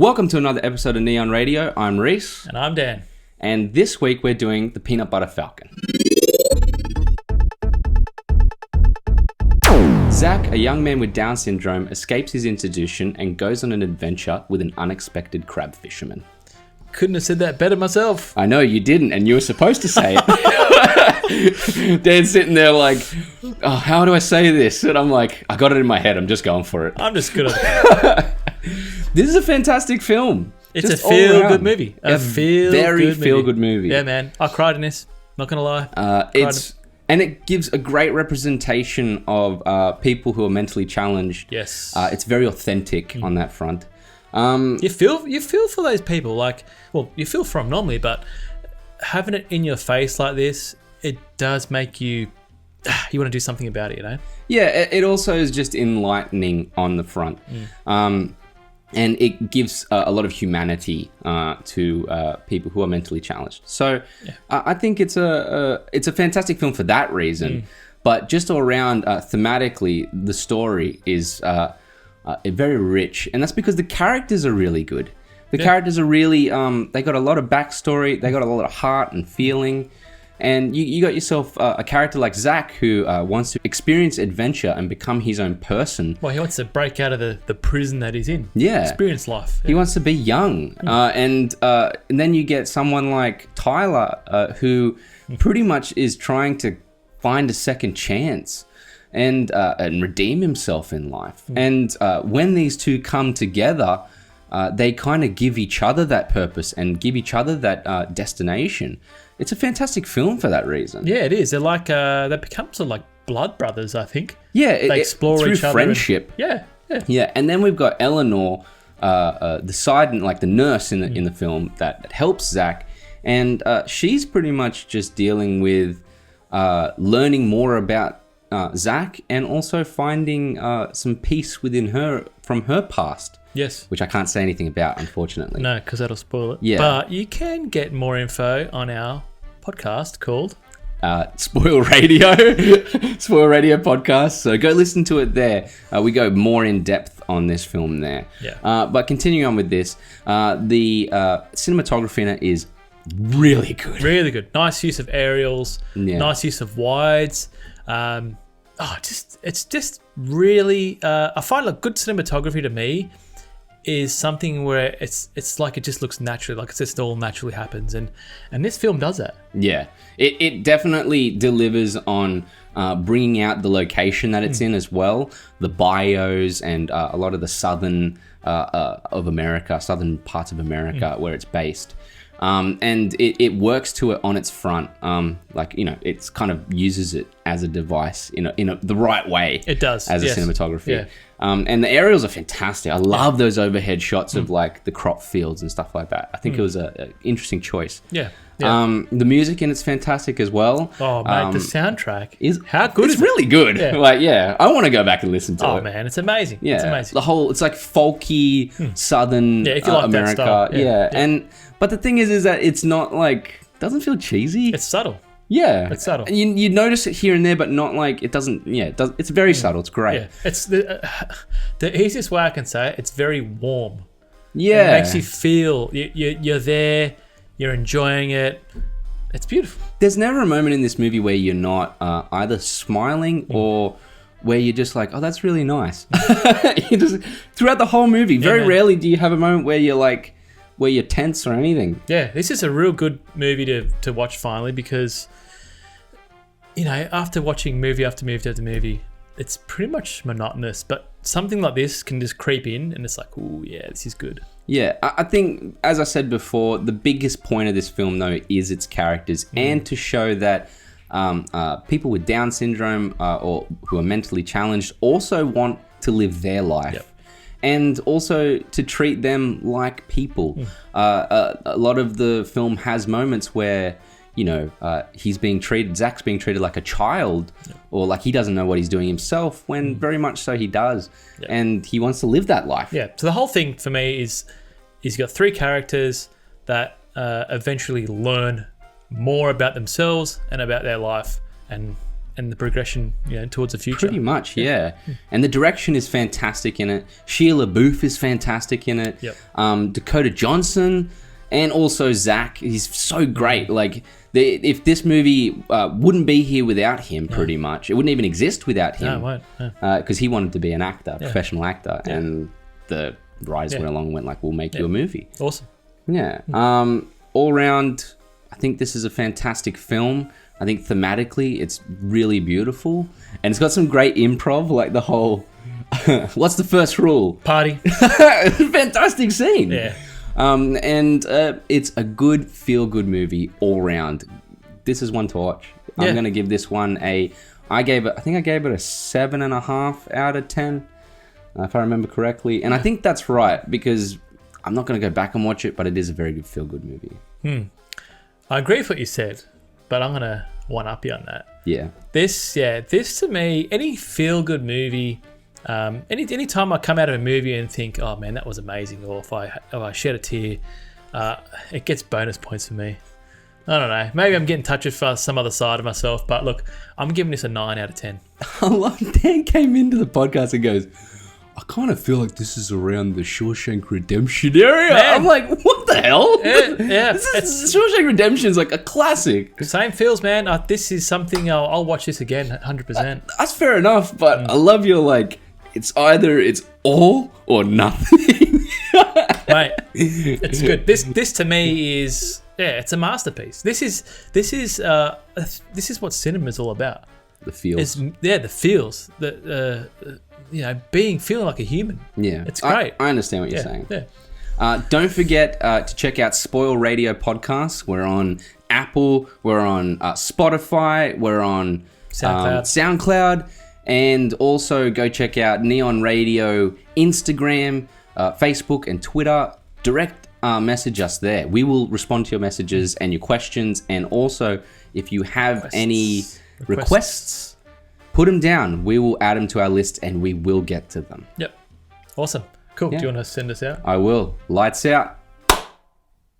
Welcome to another episode of Neon Radio. I'm Reece. And I'm Dan. And this week we're doing the Peanut Butter Falcon. Zach, a young man with Down syndrome, escapes his institution and goes on an adventure with an unexpected crab fisherman. Couldn't have said that better myself. I know, you didn't, and you were supposed to say it. Dan's sitting there like, oh, how do I say this? And I'm like, I got it in my head. I'm just going for it. I'm just good at This is a fantastic film. It's just a feel-good movie. Very feel-good movie. Yeah, man. I cried in this. Not going to lie. And it gives a great representation of people who are mentally challenged. Yes. It's very authentic on that front. You feel for those people. Like, well, you feel for them normally, but having it in your face like this, it does make you want to do something about it, you know? Yeah, it also is just enlightening on the front. And it gives a lot of humanity to people who are mentally challenged. So I think it's a fantastic film for that reason. But just all around, thematically, the story is very rich. And that's because the characters are really good. The characters are really, they got a lot of backstory. They got a lot of heart and feeling. And you got yourself a character like Zach who wants to experience adventure and become his own person. Well, he wants to break out of the prison that he's in. Yeah. Experience life. Yeah. He wants to be young. And then you get someone like Tyler who pretty much is trying to find a second chance and redeem himself in life. And when these two come together, they kind of give each other that purpose and give each other that destination. It's a fantastic film for that reason. Yeah, it is. They're like they become sort of like blood brothers, I think. Yeah, they explore through each other. Friendship. Yeah. And then we've got Eleanor, the side, like the nurse in the film that helps Zach, and she's pretty much just dealing with learning more about Zach and also finding some peace within her from her past. Yes. Which I can't say anything about, unfortunately. No, because that'll spoil it. Yeah. But you can get more info on our podcast called Spoil Radio. Spoil Radio podcast. So go listen to it there. We go more in depth on this film there. Yeah. But continuing on with this, the cinematography in it is really good. Really good. Nice use of aerials. Yeah. Nice use of wides. It's just really. I find like good cinematography to me is something where it's like it just looks natural, like it's just all naturally happens, and this film does that. Yeah, it definitely delivers on bringing out the location that it's in as well, the bios and a lot of the southern parts of America where it's based. And it works to it on its front. It's kind of uses it as a device in the right way. It does. As yes. a cinematography. Yeah. And the aerials are fantastic. I love those overhead shots of like the crop fields and stuff like that. I think it was an interesting choice. Yeah. The music in it's fantastic as well. Oh, mate, the soundtrack is how good? It's really good. Yeah. I want to go back and listen to it. Oh man, it's amazing. Yeah, it's amazing. It's like folky southern if you like America. that style. But the thing is that it's not like, doesn't feel cheesy. It's subtle. Yeah, it's subtle. You notice it here and there, but not like it doesn't. Yeah, it does. It's very subtle. It's great. Yeah, it's the easiest way I can say it. It's very warm. Yeah, it makes you feel you're there. You're enjoying it. It's beautiful. There's never a moment in this movie where you're not either smiling or where you're just like, oh, that's really nice. Throughout the whole movie, very rarely do you have a moment where you're like, where you're tense or anything. Yeah, this is a real good movie to watch finally because, after watching movie after movie after movie, it's pretty much monotonous. But something like this can just creep in and it's like, oh, yeah, this is good. Yeah, I think, as I said before, the biggest point of this film, though, is its characters and to show that people with Down syndrome or who are mentally challenged also want to live their life. Yep. And also to treat them like people. A lot of the film has moments where, Zach's being treated like a child or like he doesn't know what he's doing himself when very much so he does. And he wants to live that life. Yeah. So the whole thing for me is he's got three characters that eventually learn more about themselves and about their life. And and the progression, towards the future. Pretty much, yeah. And the direction is fantastic in it. Sheila Booth is fantastic in it. Yep. Dakota Johnson, and also Zach. He's so great. Like, if this movie wouldn't be here without him, pretty much, it wouldn't even exist without him. No, it won't. Because he wanted to be an actor, professional actor, and the writers went along and went like, "We'll make you a movie." Awesome. Yeah. All around, I think this is a fantastic film. I think thematically it's really beautiful, and it's got some great improv, like the whole what's the first rule? Party. Fantastic scene. Yeah. And it's a good feel-good movie all round. This is one to watch. I'm going to give this one I think I gave it a 7.5 out of 10, if I remember correctly. And I think that's right, because I'm not going to go back and watch it, but it is a very good feel-good movie. I agree with what you said, but I'm going to one-up you on that. Yeah. This to me, any feel-good movie, any time I come out of a movie and think, oh man, that was amazing, or if I shed a tear, it gets bonus points for me. I don't know. Maybe I'm getting touched with some other side of myself, but look, I'm giving this a 9 out of 10. I love Dan came into the podcast and goes, I kind of feel like this is around the Shawshank Redemption area. Man. I'm like, what the hell? Yeah. Shawshank Redemption is like a classic. Same feels, man. This is something I'll watch this again, 100%. That's fair enough, but I love your like, it's either it's all or nothing. Mate, it's good. This to me is it's a masterpiece. This is what cinema's all about. The feels. The feels. Feeling like a human. Yeah, it's great. I understand what you're saying. Yeah. Don't forget to check out Spoil Radio Podcasts. We're on Apple. We're on Spotify. We're on SoundCloud. And also go check out Neon Radio Instagram, Facebook, and Twitter. Direct message us there. We will respond to your messages and your questions. And also, if you have any requests, put them down. We will add them to our list and we will get to them. Yep. Awesome. Cool. Yeah. Do you want to send us out? I will. Lights out.